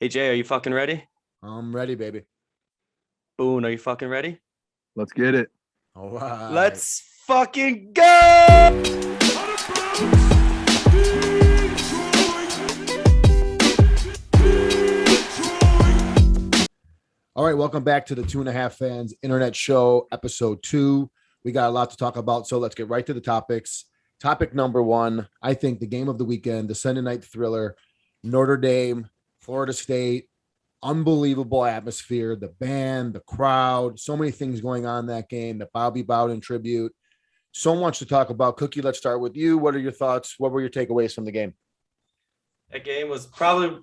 Hey Jay, are you fucking ready? I'm ready, baby. Boon, are you fucking ready? Let's get it. All right. Let's fucking go! All right. Welcome back to the Two and a Half Fans Internet Show, episode 2. We got a lot to talk about, so let's get right to the topics. Topic number 1, I think the game of the weekend, the Sunday night thriller, Notre Dame, Florida State. Unbelievable atmosphere, the band, the crowd, so many things going on in that game, the Bobby Bowden tribute. So much to talk about. Cookie, let's start with you. What are your thoughts? What were your takeaways from the game? That game was probably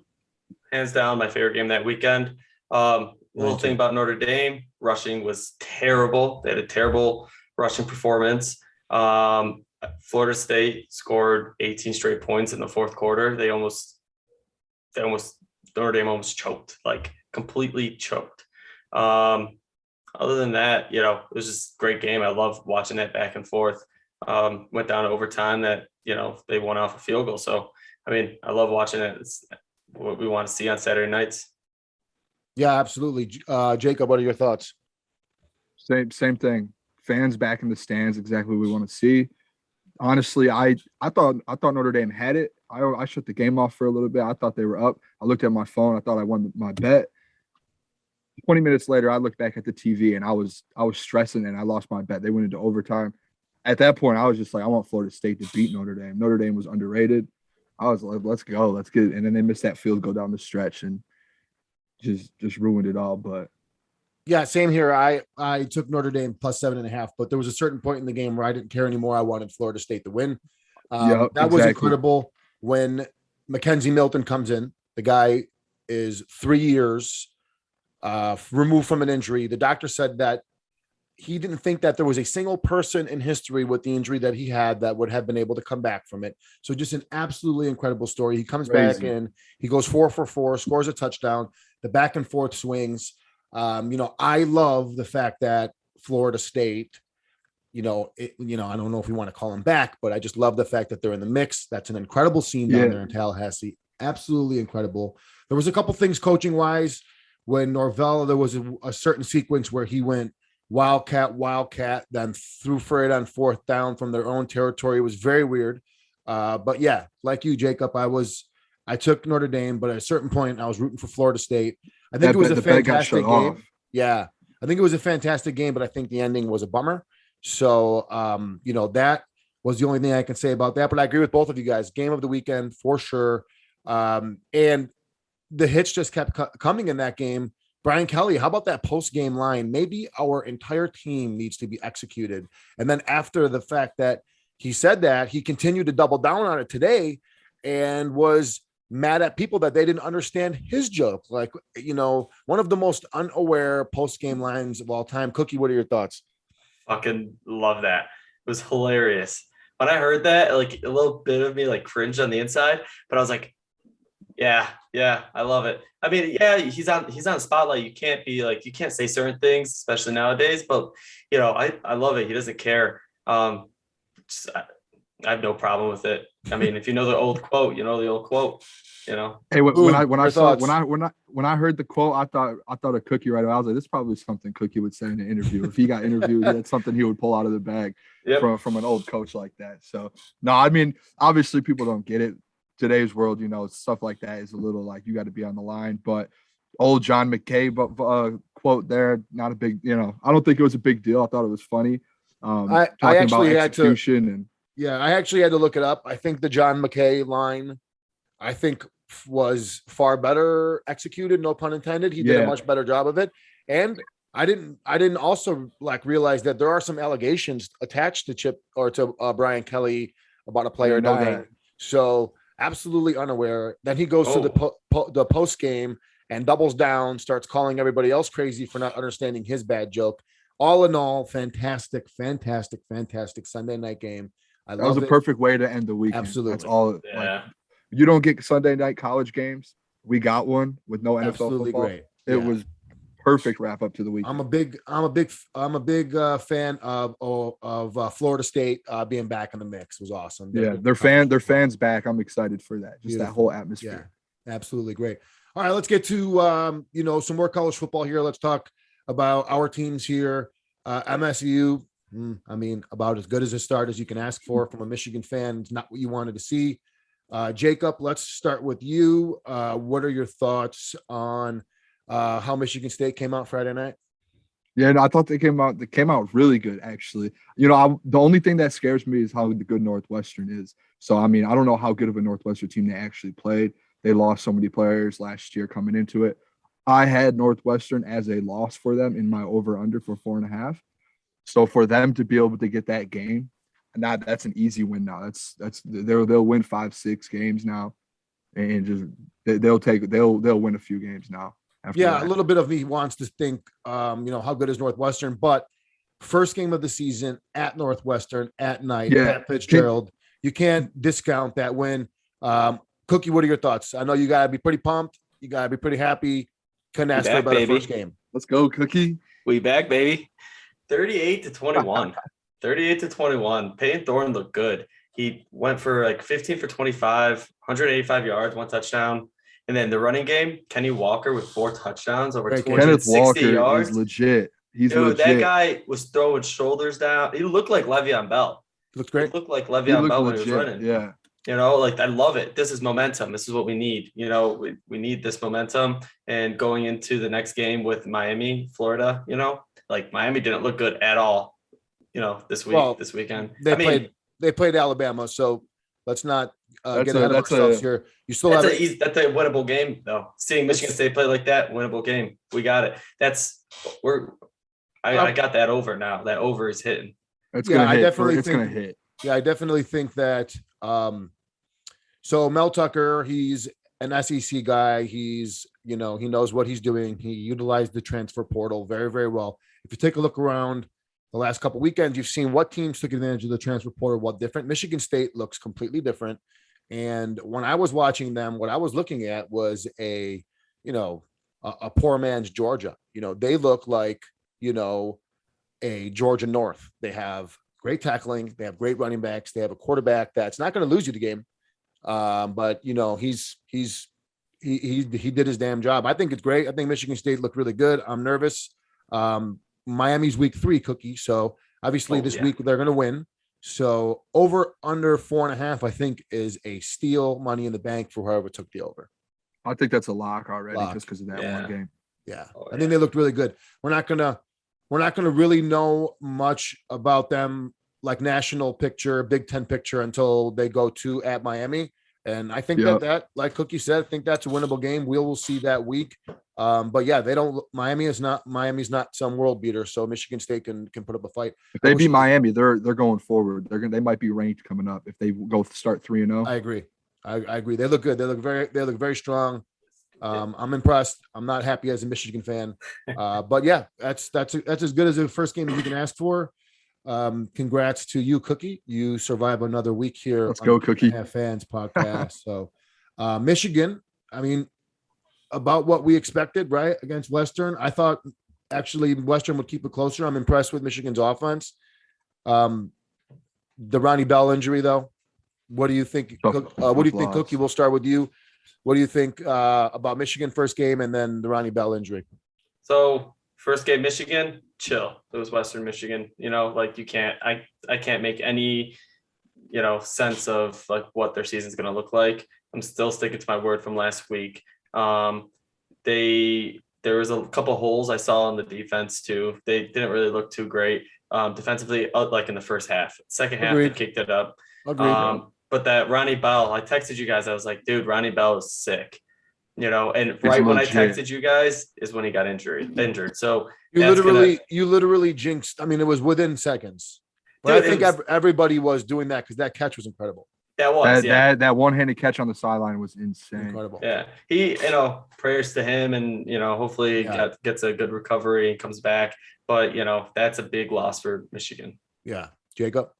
hands down my favorite game that weekend. Little thing about Notre Dame, rushing was terrible. They had a terrible rushing performance. Florida State scored 18 straight points in the fourth quarter. Notre Dame almost choked, like completely choked. Other than that, it was just a great game. I love watching that back and forth. Went down to overtime that, they won off a field goal. So, I love watching it. It's what we want to see on Saturday nights. Yeah, absolutely. Jacob, what are your thoughts? Same thing. Fans back in the stands, exactly what we want to see. Honestly, I thought Notre Dame had it. I shut the game off for a little bit. I thought they were up. I looked at my phone. I thought I won my bet. 20 minutes later, I looked back at the TV and I was stressing and I lost my bet. They went into overtime. At that point, I was just like, I want Florida State to beat Notre Dame. Notre Dame was underrated. I was like, let's go, let's get it. And then they missed that field goal down the stretch and just ruined it all. But yeah, same here. I took Notre Dame plus 7.5, but there was a certain point in the game where I didn't care anymore. I wanted Florida State to win. That was incredible when Mackenzie Milton comes in. The guy is 3 years removed from an injury. The doctor said that he didn't think that there was a single person in history with the injury that he had that would have been able to come back from it. So just an absolutely incredible story. He comes back in, he goes 4 for 4, scores a touchdown, the back and forth swings. I love the fact that Florida State, I don't know if we want to call them back, but I just love the fact that they're in the mix. That's an incredible scene down there in Tallahassee. Absolutely incredible. There was a couple things coaching wise when Norvell, there was a certain sequence where he went Wildcat, then threw for it on 4th down from their own territory. It was very weird. But yeah, like you, Jacob, I took Notre Dame, but at a certain point I was rooting for Florida State. I think it was a fantastic game. Yeah, I think it was a fantastic game, but I think the ending was a bummer. So, that was the only thing I can say about that. But I agree with both of you guys. Game of the weekend for sure. And the hits just kept coming in that game. Brian Kelly, how about that post-game line? Maybe our entire team needs to be executed. And then after the fact that he said that, he continued to double down on it today and was mad at people that they didn't understand his joke. Like, one of the most unaware post-game lines of all time. Cookie, what are your thoughts? Fucking love that. It was hilarious. When I heard that, like a little bit of me like cringed on the inside, but I was like, yeah, I love it. He's on the spotlight. You can't say certain things, especially nowadays, but I love it. He doesn't care. I have no problem with it. If you know the old quote, you know the old quote. Hey, when I heard the quote, I thought of Cookie right away. I was like, this is probably something Cookie would say in an interview. If he got interviewed, that's something he would pull out of the bag from an old coach like that. So no, obviously people don't get it. Today's world, stuff like that is a little like you got to be on the line. But old John McKay quote there, not a big, I don't think it was a big deal. I thought it was funny. I actually had to look it up. I think the John McKay line, was far better executed. No pun intended. He did a much better job of it. And I didn't also realize that there are some allegations attached to Chip or to Brian Kelly about a player. No name. So absolutely unaware. Then he goes to the post game and doubles down, starts calling everybody else crazy for not understanding his bad joke. All in all, fantastic Sunday night game. That was a perfect way to end the weekend. Absolutely. That's all. Yeah. You don't get Sunday night college games. We got one with no NFL Absolutely football. Great. It was perfect wrap up to the weekend. I'm a big fan of Florida State being back in the mix. It was awesome. Their fans back. I'm excited for that. Just Beautiful. That whole atmosphere. Yeah, absolutely great. All right, let's get to some more college football here. Let's talk about our teams here. MSU, I mean, about as good as a start as you can ask for from a Michigan fan. It's not what you wanted to see. Jacob, let's start with you. What are your thoughts on how Michigan State came out Friday night? Yeah, no, I thought they came out really good, actually. The only thing that scares me is how good Northwestern is. So, I mean, I don't know how good of a Northwestern team they actually played. They lost so many players last year coming into it. I had Northwestern as a loss for them in my over/under for 4.5. So for them to be able to get that game, that's an easy win now. They'll win 5-6 games now, and just they'll win a few games now. Yeah, a little bit of me wants to think, how good is Northwestern, but first game of the season at Northwestern at night, Pat Fitzgerald, you can't discount that win. Cookie, what are your thoughts? I know you got to be pretty pumped. You got to be pretty happy. Couldn't ask for a better first game. Let's go, Cookie. We back, baby. 38-21. 38-21. Peyton Thorne looked good. He went for like 15 for 25, 185 yards, 1 touchdown. And then the running game, Kenny Walker with 4 touchdowns over 260 yards. Is legit. Dude, legit. That guy was throwing shoulders down. He looked like Le'Veon Bell. Looked great. He looked like Le'Veon Bell when legit. he was running. Yeah. I love it. This is momentum. This is what we need. We need this momentum. And going into the next game with Miami, Florida, Miami didn't look good at all, this weekend. They played Alabama, so let's not get ahead of ourselves here. You still that's a winnable game, though. Seeing Michigan State play like that, winnable game. We got it. I got that over now. That over is hitting. It's gonna hit. Yeah, I definitely think that. So Mel Tucker, he's an SEC guy. He's, he knows what he's doing. He utilized the transfer portal very, very well. If you take a look around the last couple of weekends, you've seen what teams took advantage of the transfer portal, what different. Michigan State looks completely different. And when I was watching them, what I was looking at was a poor man's Georgia. They look like, a Georgia North. They have great tackling. They have great running backs. They have a quarterback that's not going to lose you the game. But he did his damn job. I think it's great. I think Michigan State looked really good. I'm nervous. Miami's week 3, Cookie. So obviously this week they're going to win. So over under 4.5, I think is a steal, money in the bank for whoever took the over. I think that's a lock already just because of that one game. Yeah. I think they looked really good. We're not gonna really know much about them, like national picture, Big Ten picture, until they go at Miami. And I think that, like Cookie said, I think that's a winnable game. We'll see that week. But yeah, Miami's not some world beater. So Michigan State can put up a fight. If they beat Miami, they're going forward. They might be ranked coming up if they go start 3-0. I agree. I agree. They look good. They look very strong. I'm impressed. I'm not happy as a Michigan fan. But yeah, that's as good as the first game as you can ask for. Congrats to you, Cookie. You survive another week here. Let's go, Cookie. Have Fans podcast. So Michigan, I mean, about what we expected, right? Against Western. I thought actually Western would keep it closer. I'm impressed with Michigan's offense. The Ronnie Bell injury, though. What do you think? What do you think, Cookie? We'll start with you. What do you think about Michigan first game and then the Ronnie Bell injury? So first game, Michigan, chill. It was Western Michigan. You can't. I can't make any, sense of like what their season's going to look like. I'm still sticking to my word from last week. There was a couple holes I saw on the defense too. They didn't really look too great defensively, like in the first half. Second half, they kicked it up. But that Ronnie Bell, I texted you guys. I was like, dude, Ronnie Bell is sick. And right when I texted you guys is when he got injured. So you literally jinxed. I mean, it was within seconds. But dude, I think everybody was doing that because that catch was incredible. That one-handed catch on the sideline was insane. Incredible. Yeah. He, prayers to him and, hopefully gets a good recovery and comes back. But, that's a big loss for Michigan. Yeah. Jacob?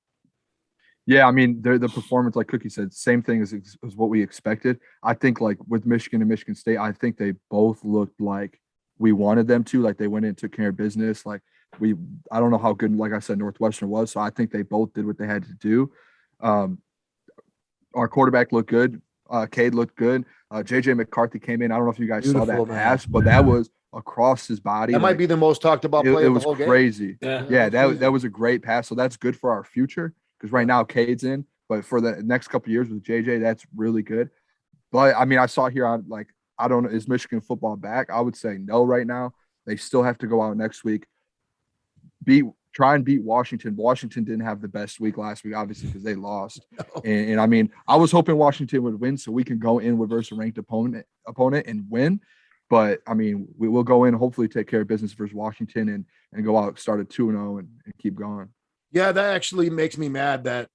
Yeah, I mean, the performance, like Cookie said, same thing as what we expected. I think, like, with Michigan and Michigan State, I think they both looked like we wanted them to. Like, they went in and took care of business. Like, I don't know how good, like I said, Northwestern was. So I think they both did what they had to do. Our quarterback looked good. Cade looked good. JJ McCarthy came in. I don't know if you guys saw Beautiful, that man. pass, but that was across his body. That might be the most talked about play it of the was whole game. crazy. Yeah. That was a great pass. So that's good for our future because right now Cade's in, but for the next couple of years with JJ, that's really good. But I mean, I saw here on like I don't know, is Michigan football back? I would say no right now. They still have to go out next week. Try and beat Washington. Washington didn't have the best week last week, obviously, because they lost. No. And I mean, I was hoping Washington would win so we can go in with versus a ranked opponent and win. But I mean, we will go in, hopefully take care of business versus Washington and go out, start at 2-0 and keep going. Yeah, that actually makes me mad that,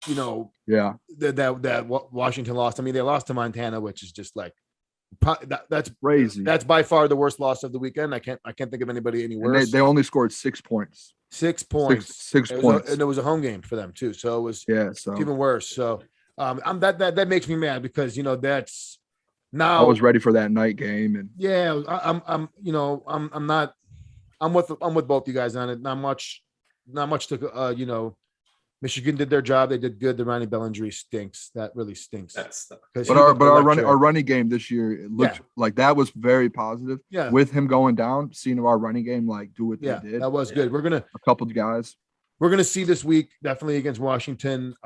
Yeah. that Washington lost. I mean, they lost to Montana, which is just like that's Crazy. That's by far the worst loss of the weekend. I can't think of anybody any worse. And they only scored 6 points. 6 points. Six points. And it was a home game for them too. So it was so even worse. So that makes me mad because that's now I was ready for that night game. And I'm with both you guys on it. Not much to Michigan did their job. They did good. The Ronnie Bell injury stinks. That really stinks. But our running game this year, it looked like that was very positive. Yeah. With him going down, seeing our running game like do what they did. That was good. A couple of guys. We're gonna see this week, definitely against Washington.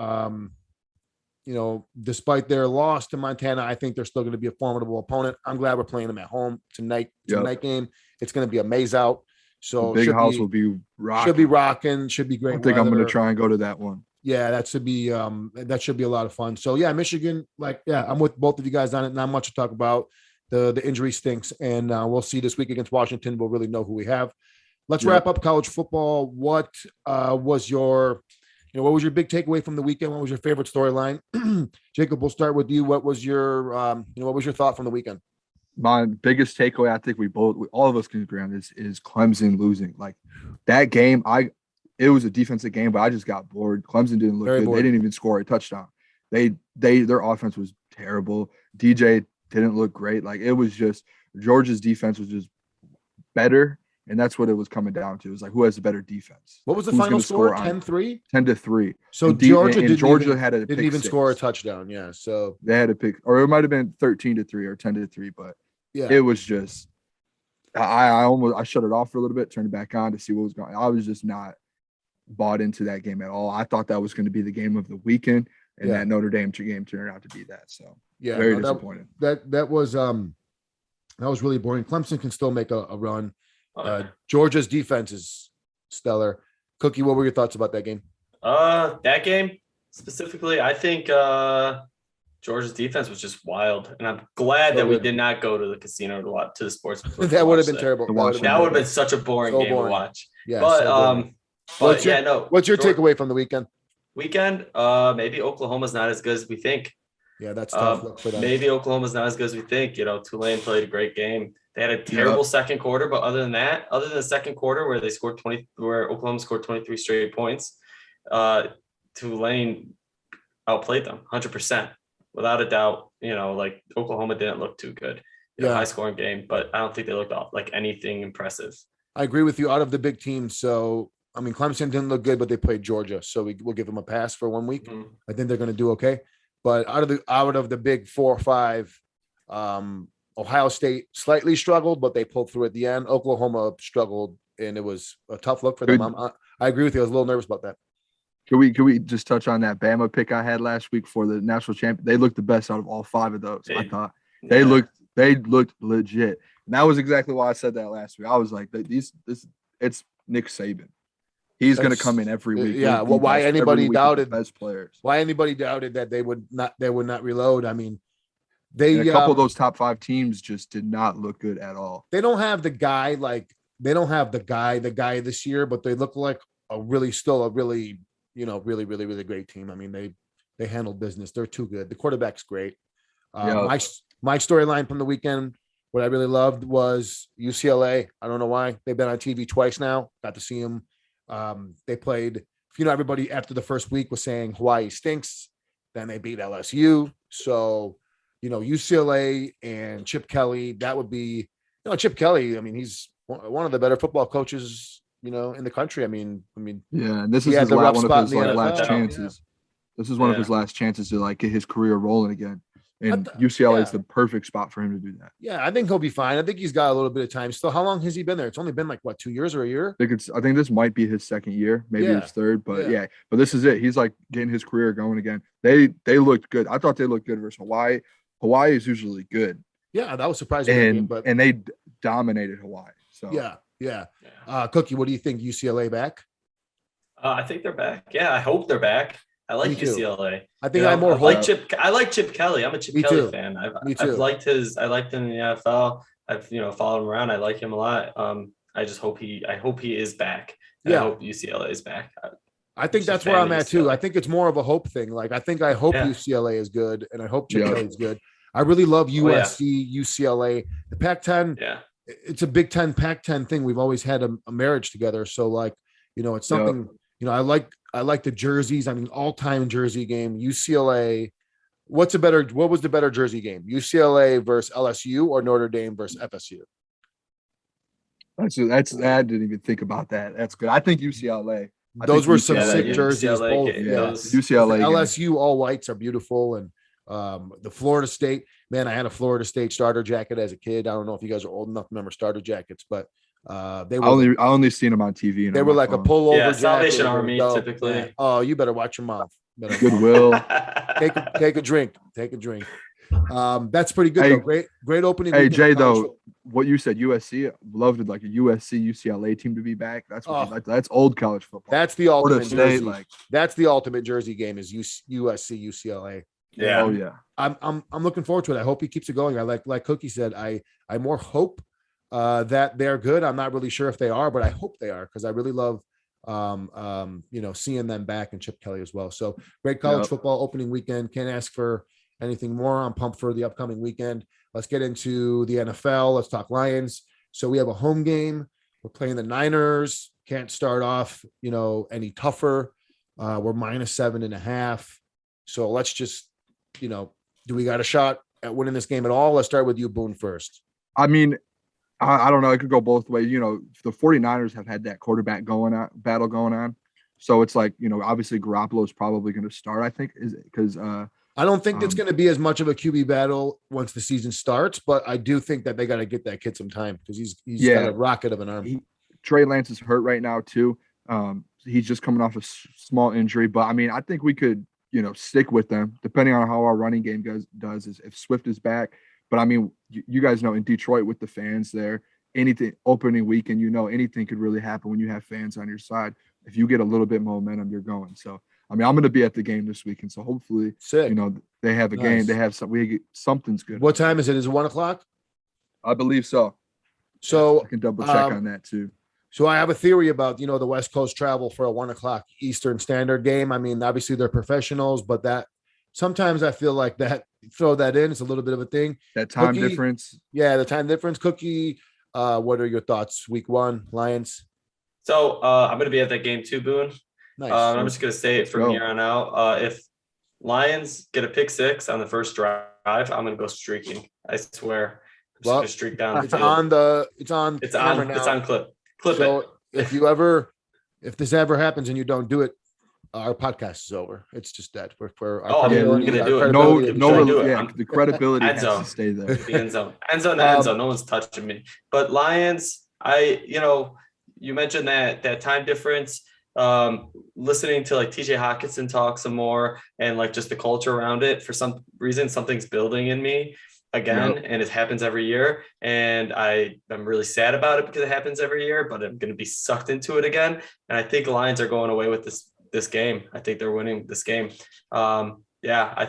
Despite their loss to Montana, I think they're still going to be a formidable opponent. I'm glad we're playing them at home tonight. Tonight game. It's going to be a maze out. So the big house will be rocking. Should be rocking. Should be great. I think I'm going to try and go to that one. Yeah, that should be a lot of fun. So yeah, Michigan, I'm with both of you guys on it. Not much to talk about. The injury stinks, and we'll see this week against Washington. We'll really know who we have. Let's wrap up college football. What was your big takeaway from the weekend? What was your favorite storyline? Jacob, we'll start with you. What was your thought from the weekend? My biggest takeaway, I think all of us can agree on this, is Clemson losing. Like that game, it was a defensive game, but I just got bored. Clemson didn't look good. They didn't even score a touchdown. Their offense was terrible. DJ didn't look great. Like it was just Georgia's defense was just better. And that's what it was coming down to. It was like, who has the better defense? What was the final score? 10-3? 10-3. So Georgia didn't even score a touchdown. Yeah. So they had to pick, or it might have been 13-3 or 10-3, but it was just, I shut it off for a little bit, turned it back on to see what was going on. I was just not bought into that game at all. I thought that was going to be the game of the weekend, and that Notre Dame game turned out to be that. So very disappointed. That was really boring. Clemson can still make a run. Georgia's defense is stellar. Cookie, what were your thoughts about that game? That game specifically, I think Georgia's defense was just wild, and I'm glad that we did not go to the casino to the sports. That would have been terrible. That would have been such a boring game to watch. Yeah, but what's your takeaway from the weekend? Maybe Oklahoma's not as good as we think. Yeah, that's tough. Look for them. Maybe Oklahoma's not as good as we think. Tulane played a great game. They had a terrible second quarter, but other than the second quarter where where Oklahoma scored 23 straight points, Tulane outplayed them 100%, without a doubt. Oklahoma didn't look too good. High scoring game, but I don't think they looked like anything impressive. I agree with you. Out of the big teams, so I mean, Clemson didn't look good, but they played Georgia, so we'll give them a pass for 1 week. Mm-hmm. I think they're going to do okay. But out of the big 4 or 5, Ohio State slightly struggled, but they pulled through at the end. Oklahoma struggled, and it was a tough look for them. I agree with you. I was a little nervous about that. Can we just touch on that Bama pick I had last week for the national champion? They looked the best out of all 5 of those. I thought they looked legit, and that was exactly why I said that last week. I was like, it's Nick Saban. He's going to come in every week. Yeah. Well, why anybody doubted best players? Why anybody doubted that they would not reload? I mean, a couple of those top 5 teams just did not look good at all. They don't have the guy the guy this year, but they look like a really great team. I mean, they handle business. They're too good. The quarterback's great. My storyline from the weekend, what I really loved was UCLA. I don't know why. They've been on TV twice now. Got to see them. They played, everybody after the first week was saying Hawaii stinks. Then they beat LSU. So, UCLA and Chip Kelly, that would be, Chip Kelly. I mean, he's one of the better football coaches, in the country. I mean, yeah. And this is one of his last chances. Yeah. This is one of his last chances to get his career rolling again. And UCLA is yeah. the perfect spot for him to do that. Yeah, I think he'll be fine. I think he's got a little bit of time still. How long has he been there? It's only been like what, 2 years or a year? I think this might be his second year, maybe Yeah. his third, but Yeah. but this is it. He's like getting his career going again. They looked good. I thought they looked good versus Hawaii. Hawaii is usually good, Yeah, that was surprising. That game, but and they dominated Hawaii. So yeah. Cookie, what do you think? UCLA back? I think they're back. Yeah, I hope they're back. I like Me too. UCLA. I think I'm more like Chip. I like Chip Kelly. I'm a Chip Me Kelly too. fan. Me too. I've liked his. I liked him in the NFL. I've followed him around. I like him a lot. I just hope I hope he is back. And I hope UCLA is back. I think that's where I'm at too. I think it's more of a hope thing. Like I hope UCLA is good, and I hope Chip Kelly is good. I really love USC, UCLA, the Pac-10. Yeah, it's a Big Ten, Pac-10 thing. We've always had a marriage together. So like, it's something. I like the jerseys. I mean, all-time jersey game. UCLA. What was the better jersey game? UCLA versus LSU or Notre Dame versus FSU? I didn't even think about that. That's good. I think UCLA. Those were some sick jerseys. UCLA. LSU all whites are beautiful, and the Florida State, man, I had a Florida State starter jacket as a kid. I don't know if you guys are old enough to remember starter jackets, but they were. I only seen them on TV. And they were like phone. A pullover. Yeah, Salvation Army typically. Yeah. Oh, you better watch your mouth. Goodwill. Take a drink. Take a drink. That's pretty good. Though. Great opening. Hey Jay, though, what you said, USC, loved like a USC UCLA team to be back. That's what that's old college football. That's the ultimate jersey. That's the ultimate jersey game is USC UCLA. Yeah. Oh yeah. I'm looking forward to it. I hope he keeps it going. I like Cookie said. I more hope that they're good. I'm not really sure if they are, but I hope they are because I really love seeing them back and Chip Kelly as well. So great college football opening weekend. Can't ask for anything more. I'm pumped for the upcoming weekend. Let's get into the NFL. Let's talk Lions. So we have a home game. We're playing the Niners. Can't start off, any tougher. We're -7.5. So let's just, do we got a shot at winning this game at all? Let's start with you, Boon, first. I mean, I don't know. It could go both ways. The 49ers have had that quarterback battle going on. So it's like, obviously Garoppolo is probably going to start, I think, because I don't think it's going to be as much of a QB battle once the season starts, but I do think that they got to get that kid some time because he's got a rocket of an arm. Trey Lance is hurt right now too. He's just coming off a small injury, but I mean, I think we could, stick with them depending on how our running game does is if Swift is back. But I mean, you guys know in Detroit with the fans there, anything opening weekend, anything could really happen when you have fans on your side. If you get a little bit momentum, you're going. So, I mean, I'm going to be at the game this weekend. So hopefully, they have a game. They have something's good. What time is it? Is it 1:00? I believe so. So I can double check on that too. So I have a theory about, the West Coast travel for a 1:00 Eastern Standard game. I mean, obviously they're professionals, but that sometimes I feel like that throw that in. It's a little bit of a thing. That time difference. Yeah, the time difference. Cookie, what are your thoughts? Week 1, Lions. So I'm going to be at that game too, Boone. Nice. I'm just going to say it from here on out. If Lions get a pick 6 on the first drive, I'm going to go streaking. I swear. I'm just going to streak down. It's on clip. So if this ever happens and you don't do it, our podcast is over. It's just that we're we're gonna do it. The credibility has to stay there. The end zone. No one's touching me. But Lions, you mentioned that time difference. Listening to like TJ Hawkinson talk some more and like just the culture around it. For some reason, something's building in me again, and it happens every year. And I'm really sad about it because it happens every year, but I'm going to be sucked into it again. And I think Lions are going away with this game. I think they're winning this game. I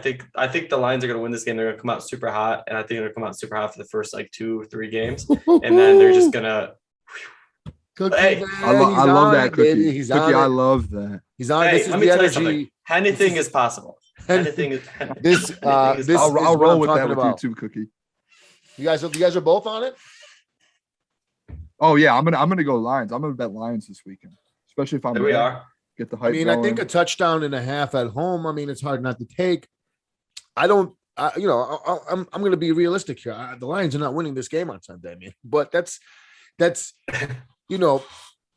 think the Lions are going to win this game. They're going to come out super hot, and I think they're going to come out super hot for the first like 2 or 3 games, and then they're just going to. Cookie, hey, I love that, Cookie. Cookie, I love that. He's on. Hey, this is the energy. Anything is possible. Anything is. I'll roll with that with you too, Cookie. You guys are both on it. Oh yeah, I'm gonna go Lions. I'm gonna bet Lions this weekend, especially if I'm. There we are. Get the hype. I mean, going. I think a touchdown and a half at home. I mean, it's hard not to take. I'm going to be realistic here. The Lions are not winning this game on Sunday, man. But that's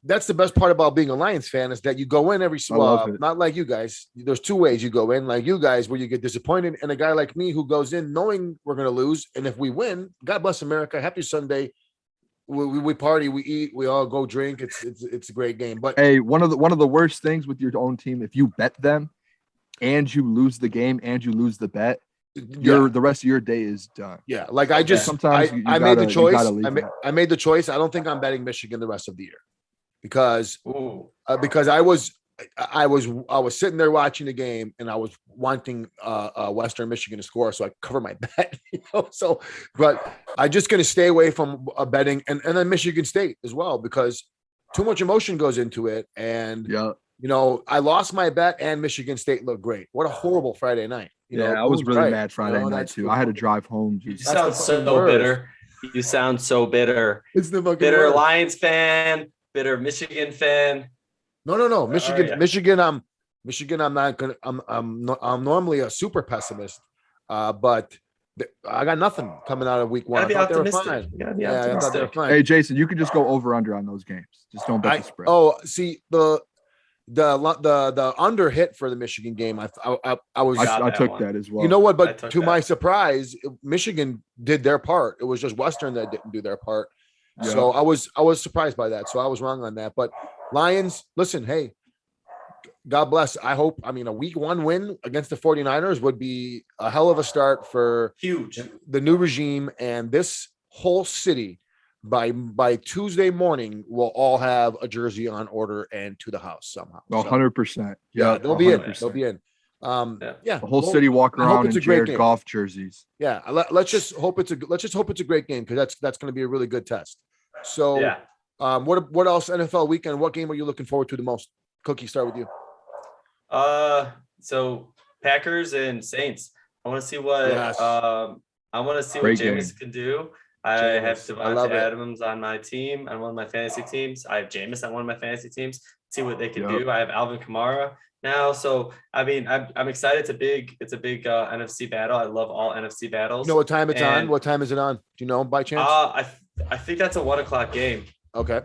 that's the best part about being a Lions fan is that you go in every not like you guys. There's two ways you go in, like you guys, where you get disappointed, and a guy like me who goes in knowing we're going to lose, and if we win, God bless America, happy Sunday. We party, we eat, we all go drink. It's a great game. But hey, one of the worst things with your own team, if you bet them and you lose the game and you lose the bet, the rest of your day is done. Yeah, like I just sometimes I made the choice. I made the choice. I don't think I'm betting Michigan the rest of the year because I was sitting there watching the game and I was wanting Western Michigan to score, so I cover my bet. So, but I'm just going to stay away from betting and then Michigan State as well because too much emotion goes into it. And I lost my bet and Michigan State looked great. What a horrible Friday night. I was really mad Friday night too. I had to drive home. You sound so bitter. You sound so bitter. It's the fucking bitter worst. Lions fan, bitter Michigan fan. No. Michigan. I'm not gonna. I'm normally a super pessimist, but I got nothing coming out of week one. I thought they were fine. I thought they were fine. Hey, Jason, you could just go over under on those games. Just don't bet the spread. Oh, see the under hit for the Michigan game. I took that as well. You know what? But to my surprise, Michigan did their part. It was just Western that didn't do their part. Yeah. So I was surprised by that. So I was wrong on that. But Lions, listen, hey, God bless. I hope, a week one win against the 49ers would be a hell of a start for the new regime, and this whole city by Tuesday morning will all have a jersey on order and to the house somehow. 100%. Yeah, they'll be in. They'll be in. The whole city walking around in Jared Goff jerseys. Yeah, let's just hope it's a great game because that's going to be a really good test. So, what else? NFL weekend. What game are you looking forward to the most? Cookie, start with you. So Packers and Saints. I want to see what Great Jameis can do. I have Devontae Adams on my team, on one of my fantasy teams. I have Jameis on one of my fantasy teams. See what they can do. I have Alvin Kamara now. So I'm excited. It's a big NFC battle. I love all NFC battles. You know what time it's on? What time is it on? Do you know by chance? I think that's a 1:00 game. Okay.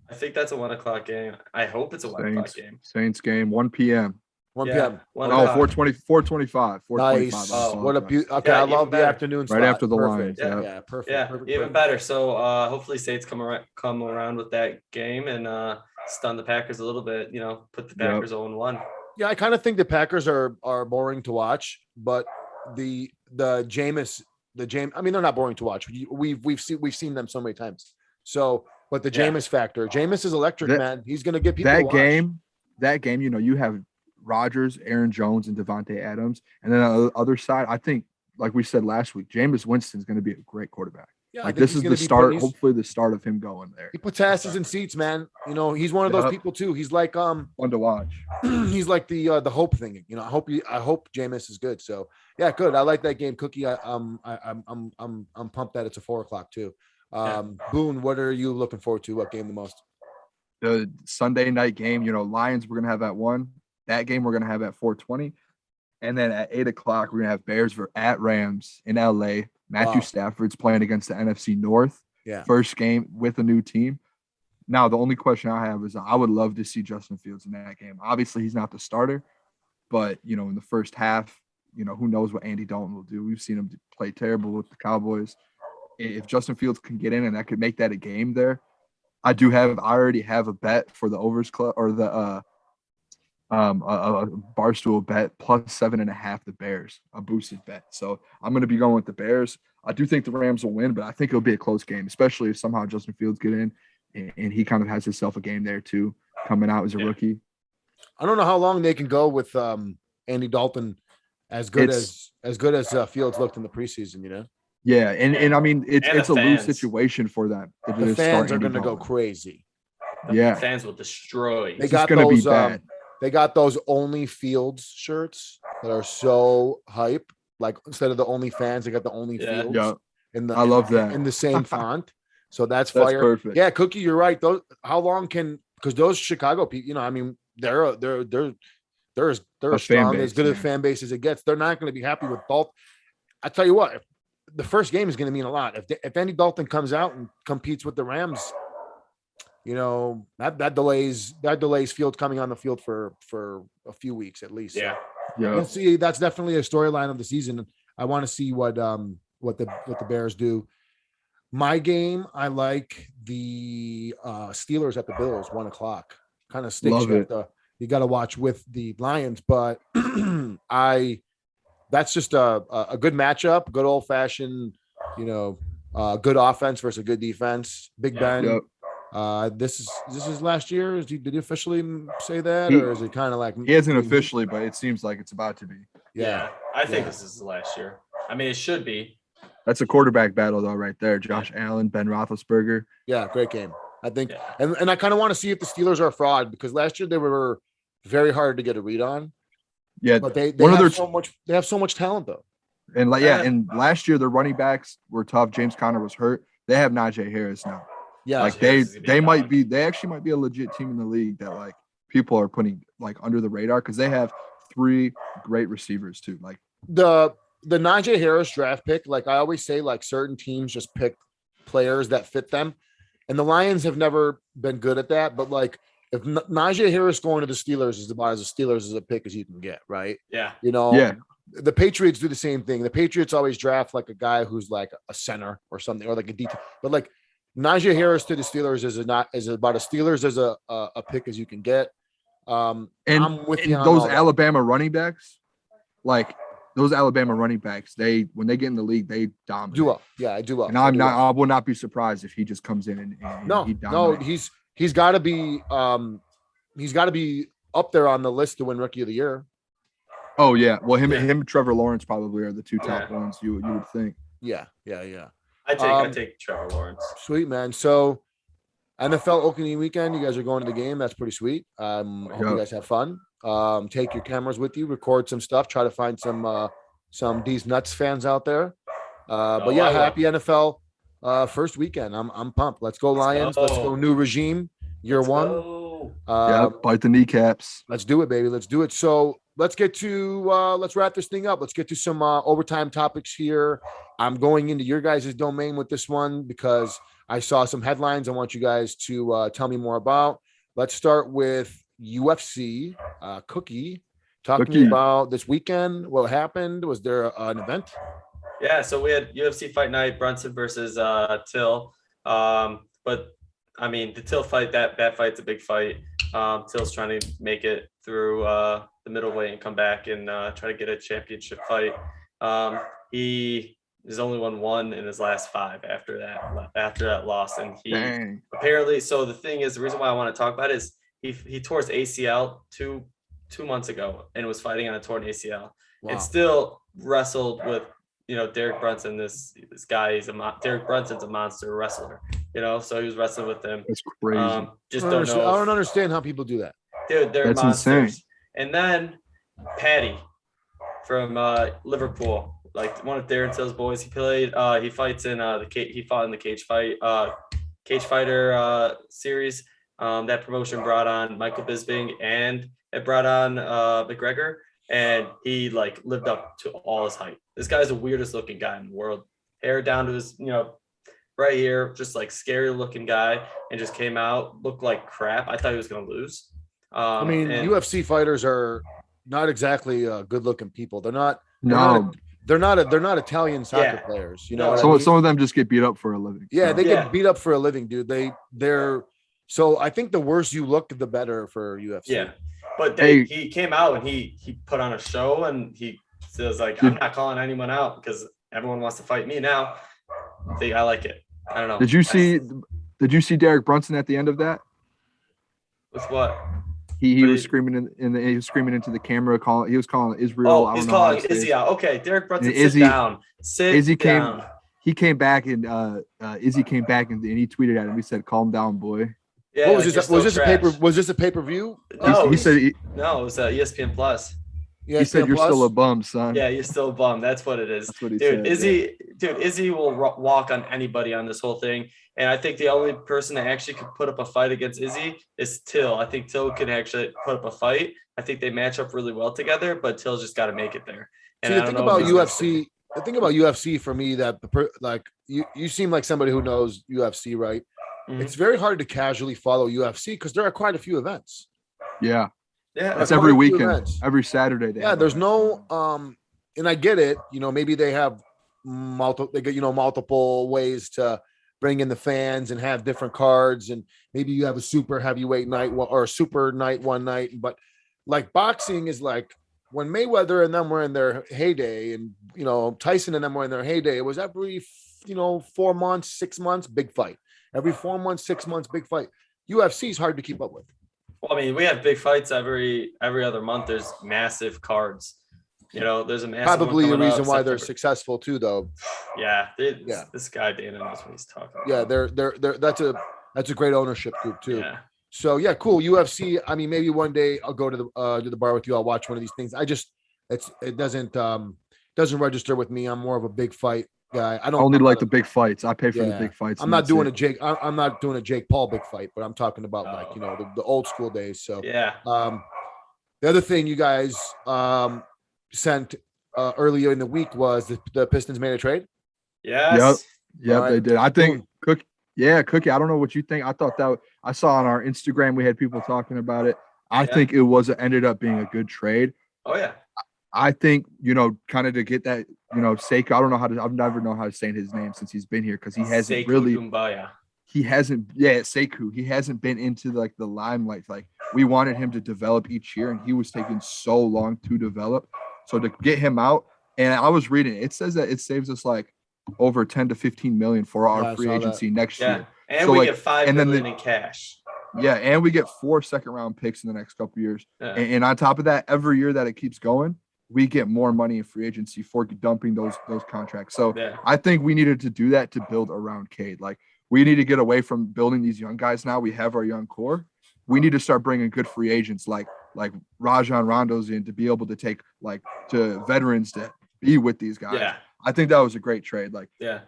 I think that's a 1:00 game. I hope it's a 1:00 game. Saints game, 1 p.m. 1 p.m. 4:25. Nice. What a beautiful. Okay, I love the afternoon spot. Right after the Lions. Yeah, perfect. Even better. So hopefully Saints come around with that game and stun the Packers a little bit. Put the Packers 0-1. Yeah, I kind of think the Packers are boring to watch, but the Jameis. They're not boring to watch. We've seen them so many times. So, but the Jameis factor. Jameis is electric, man. He's going to get people. That game. You have Rodgers, Aaron Jones, and Devontae Adams. And then on the other side, I think, like we said last week, Jameis Winston's going to be a great quarterback. Yeah, this is the start, hopefully the start of him going there. He puts asses in seats, man. He's one of those people too. He's like fun to watch. He's like the hope thing. I hope Jameis is good. So yeah, good. I like that game, Cookie. I'm pumped that it's a 4:00 too. Boon, what are you looking forward to? What game the most? The Sunday night game. Lions we're gonna have at 1. That game we're gonna have at 4:20, and then at 8:00 we're gonna have Bears at Rams in LA. Matthew Stafford's playing against the NFC North. Yeah. First game with a new team. Now the only question I have is I would love to see Justin Fields in that game. Obviously he's not the starter, but in the first half, who knows what Andy Dalton will do. We've seen him play terrible with the Cowboys. If Justin Fields can get in and that could make that a game there, I already have a bet for the overs club or the a barstool bet plus 7.5 the Bears, a boosted bet. So I'm going to be going with the Bears. I do think the Rams will win, but I think it'll be a close game, especially if somehow Justin Fields get in and he kind of has himself a game there too, coming out as a rookie. I don't know how long they can go with Andy Dalton as good as Fields looked in the preseason, Yeah, and it's a lose situation for them. The fans are going to go crazy. The fans will destroy. They got those. They got those Only Fields shirts that are so hype. Like instead of the Only Fans, they got the Only Fields. Yeah. I love that in the same font. So that's fire. Perfect. Yeah, Cookie, you're right. How long because those Chicago people, they're strong, as good a fan base as it gets. They're not going to be happy with Dalton. I tell you what, the first game is going to mean a lot. If Andy Dalton comes out and competes with the Rams, that delays Fields coming on the field for a few weeks at least. Yeah. Yeah. Let's see. That's definitely a storyline of the season. I want to see what the Bears do. My game, I like the Steelers at the Bills, 1:00. Kind of stinks. Love it. You got to watch with the Lions, but that's just a good matchup, good old fashioned, good offense versus a good defense. Big Ben. Yep. This is last year. Did he officially say that, or is it kind of like he hasn't officially, but it seems like it's about to be. Yeah, I think this is the last year. I mean, it should be. That's a quarterback battle, though, right there. Josh Allen, Ben Roethlisberger. Yeah, great game. I think, and I kind of want to see if the Steelers are a fraud because last year they were very hard to get a read on. Yeah, but they have so much talent though. And and last year their running backs were tough. James Conner was hurt. They have Najee Harris now. Yeah, like they actually might be a legit team in the league that like people are putting like under the radar because they have 3 great receivers too. Like the Najee Harris draft pick, like I always say, like certain teams just pick players that fit them, and the Lions have never been good at that. But like if Najee Harris going to the Steelers is about as a Steelers as a pick as you can get, right? Yeah, The Patriots do the same thing. The Patriots always draft like a guy who's like a center or something, or like a detail. But like Najee Harris to the Steelers is about as Steelers as a pick as you can get. And those Alabama running backs, like those Alabama running backs, when they get in the league, they dominate. Do well. Yeah, I do well. And I will not be surprised if he just comes in and he dominates. He's got to be up there on the list to win Rookie of the Year. Oh yeah, well him and Trevor Lawrence probably are the 2 top ones you would think. Yeah. I take Trevor Lawrence. Sweet man. So NFL opening weekend, you guys are going to the game. That's pretty sweet. Hope you guys have fun. Take your cameras with you, record some stuff, try to find some D's Nuts fans out there. Happy NFL first weekend. I'm pumped. Let's go Lions. Let's go new regime. Year 1. Bite the kneecaps. Let's do it, baby. Let's do it. So let's get to let's wrap this thing up. Let's get to some overtime topics here. I'm going into your guys' domain with this one because I saw some headlines I want you guys to tell me more about. Let's start with UFC. Cookie, talk to me about this weekend. What happened? Was there an event? Yeah, so we had UFC Fight Night, Brunson versus Till. But I mean, the Till fight, that fight's a big fight. Till's trying to make it through the middleweight and come back and try to get a championship fight. He has only won 1 in his last 5 after that loss, and he apparently. So the thing is, the reason why I want to talk about it is he tore his ACL two months ago and was fighting on a torn ACL, and still wrestled with Derek Brunson. This guy, Derek Brunson's a monster wrestler. So he was wrestling with him. That's crazy. I don't understand how people do that. Dude, they're That's monsters. insane. And then Patty from Liverpool, like one of Darren Till's boys. He fights in he fought in the cage fighter series. That promotion brought on Michael Bisping and it brought on McGregor, and he like lived up to all his hype. This guy's the weirdest looking guy in the world. Hair down to his, right here, just like scary looking guy, and just came out, looked like crap. I thought he was gonna lose. UFC fighters are not exactly good looking people. They're not. They're not Italian soccer players. Some of them just get beat up for a living. Yeah, they get beat up for a living, dude. They're. So I think the worse you look, the better for UFC. Yeah, but he came out and he put on a show, and he says like, I'm not calling anyone out because everyone wants to fight me now. I like it. I don't know. Did you see Derek Brunson at the end of that? With what? He was screaming he was screaming into the camera. He was calling Israel. Oh, he's calling Izzy out. Okay, Derek Brunson, sit down. Izzy down. He came back and Izzy came back and he tweeted at him. He said, "Calm down, boy." Yeah, what was this? Was this a pay-per-view? No, he said it was ESPN Plus. He said, "You're still a bum, son." Yeah, you're still a bum. That's what it is. That's what he said. Izzy will walk on anybody on this whole thing. And I think the only person that actually could put up a fight against Izzy is Till. I think Till can actually put up a fight. I think they match up really well together, but Till's just got to make it there. And the thing about UFC for me that you seem like somebody who knows UFC, right? it's very hard to casually follow UFC because there are quite a few events. Yeah. Yeah. It's every weekend, every Saturday. Yeah. There's no, and I get it. Maybe they have multiple ways to bring in the fans and have different cards, and maybe you have a super heavyweight night or a super night one night. But like boxing is like when Mayweather and them were in their heyday, and Tyson and them were in their heyday. It was every 4 months, 6 months, big fight. Every 4 months, 6 months, big fight. UFC is hard to keep up with. Well, I mean, we have big fights every other month. There's massive cards. There's a massive probably a reason why they're successful too, though. Yeah, this guy Dana knows what he's talking about. Yeah, they're that's a great ownership group too. Yeah. So yeah, cool. UFC. I mean, maybe one day I'll go to the bar with you. I'll watch one of these things. It doesn't register with me. I'm more of a big fight guy. I don't only like the big fights. I pay for the big fights. I'm not doing I'm not doing a Jake Paul big fight, but I'm talking about the old school days. So yeah. The other thing you guys sent earlier in the week was the Pistons made a trade. Yes. Yep, right. They did. I think Cookie. I don't know what you think. I thought that I saw on our Instagram we had people talking about it. I think it ended up being a good trade. Oh yeah. I think kind of to get that Sekou. I don't know I've never known how to say his name since he's been here because he hasn't really. Kumbaya. He hasn't. Yeah, Sekou. He hasn't been into like the limelight. Like we wanted him to develop each year, and he was taking so long to develop. So to get him out, and I was reading it says that it saves us like over 10 to 15 million for our free agency next year. And so we get $5 million in cash. Yeah, and we get 4 second-round picks in the next couple of years. Yeah. And on top of that, every year that it keeps going, we get more money in free agency for dumping those contracts. So I think we needed to do that to build around Cade. Like we need to get away from building these young guys now. We have our young core. We need to start bringing good free agents like Rajon Rondo's in to be able to take to veterans to be with these guys. Yeah. I think that was a great trade. DeAndre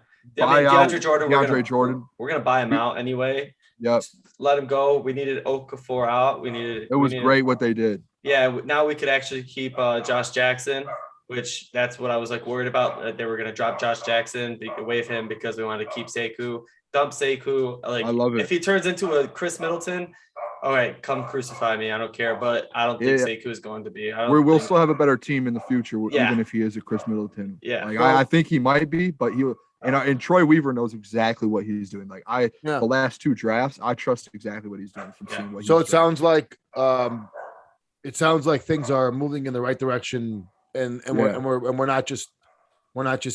Jordan. We're gonna buy him out anyway. Yep. Let him go. We needed Okafor out. It was great what they did. Yeah. Now we could actually keep Josh Jackson, which that's what I was worried about. They were gonna drop Josh Jackson, waive him because we wanted to keep Sekou. Dump Sekou. I love it. If he turns into a Chris Middleton, all right, come crucify me. I don't care, but I don't think Sekou is going to be. We'll still have a better team in the future, even if he is a Chris Middleton. Yeah, I think he might be, but he and Troy Weaver knows exactly what he's doing. The last 2 drafts, I trust exactly what he's doing from seeing what. So it sounds like things are moving in the right direction, and we're not just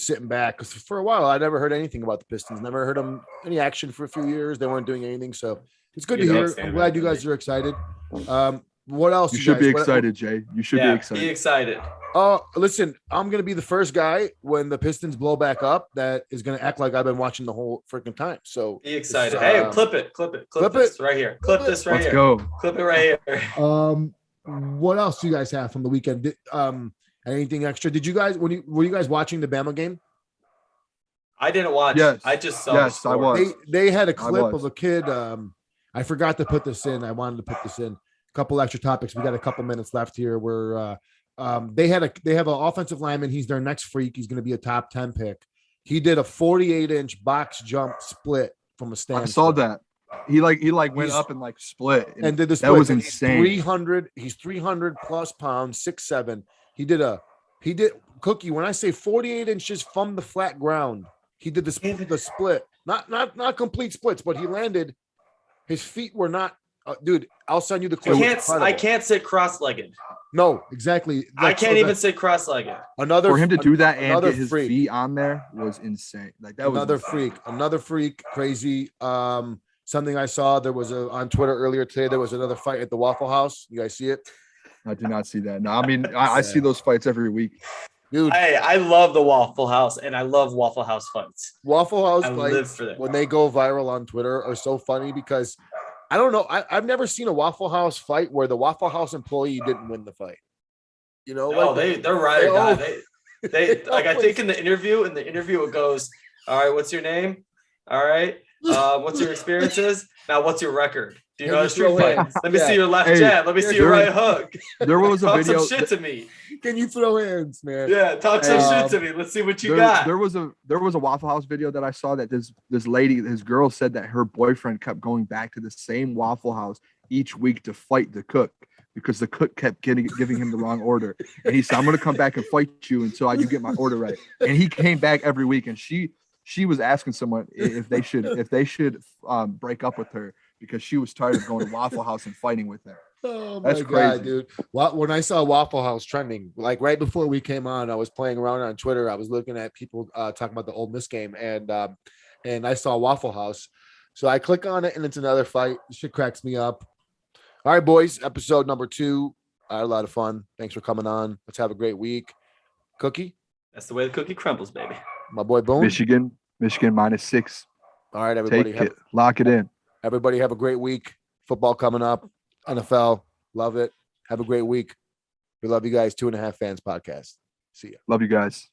sitting back. Because for a while, I never heard anything about the Pistons. Never heard them any action for a few years. They weren't doing anything. So it's good to hear. I'm glad you guys are excited. What else? You should be excited, Jay. You should be excited. Be excited. Listen, I'm going to be the first guy when the Pistons blow back up that is going to act like I've been watching the whole freaking time. So be excited. Hey, clip it this right here. Clip this right here. Let's go. Clip it right here. What else do you guys have from the weekend? Anything extra? Did you guys were you guys watching the Bama game? I didn't watch. Yes. I just saw. Yes, I was. They had a clip of a kid. I forgot to put this in. I wanted to put this in. A couple extra topics. We got a couple minutes left here. Where they have an offensive lineman. He's their next freak. He's going to be a top 10 pick. He did a 48-inch box jump split from a stand. I saw that. He went up and split and did the split. That was insane. He's 300 plus pounds, 6'7". He did Cookie. When I say 48 inches from the flat ground, he did the split. Not complete splits, but he landed. His feet were not. Dude, I'll send you the clip. I can't sit cross-legged. No, exactly. I can't even sit cross-legged. For him to do that and get his feet on there was insane. That was another freak, crazy. Something I saw on Twitter earlier today. There was another fight at the Waffle House. You guys see it? I do not see that. No, I mean I see those fights every week. Dude, hey, I love the Waffle House, and I love Waffle House fights. Waffle House fights, when they go viral on Twitter, are so funny because I don't know. I've never seen a Waffle House fight where the Waffle House employee didn't win the fight. No, they're right or die. They I think in the interview it goes, all right, what's your name? All right. What's your experiences? Now, what's your record? Do you know how to street fight? Let me see your left jab. Let me see your right hook. There was a video. Some shit to me. Can you throw hands, man? Yeah, talk some shit to me. Let's see what you got. There was a Waffle House video that I saw that this lady, this girl said that her boyfriend kept going back to the same Waffle House each week to fight the cook because the cook kept giving him the wrong order. And he said, I'm gonna come back and fight you until you get my order right. And he came back every week, and she was asking someone if they should break up with her because she was tired of going to Waffle House and fighting with her. Oh That's my crazy. God, dude. When I saw Waffle House trending, like right before we came on, I was playing around on Twitter. I was looking at people talking about the Ole Miss game, and I saw Waffle House. So I click on it, and it's another fight. This shit cracks me up. All right, boys. Episode number 2. I had a lot of fun. Thanks for coming on. Let's have a great week. Cookie? That's the way the cookie crumbles, baby. My boy Boon? Michigan -6. All right, everybody. Lock it in. Everybody have a great week. Football coming up. NFL. Love it. Have a great week. We love you guys. 2.5 Fans podcast. See ya. Love you guys.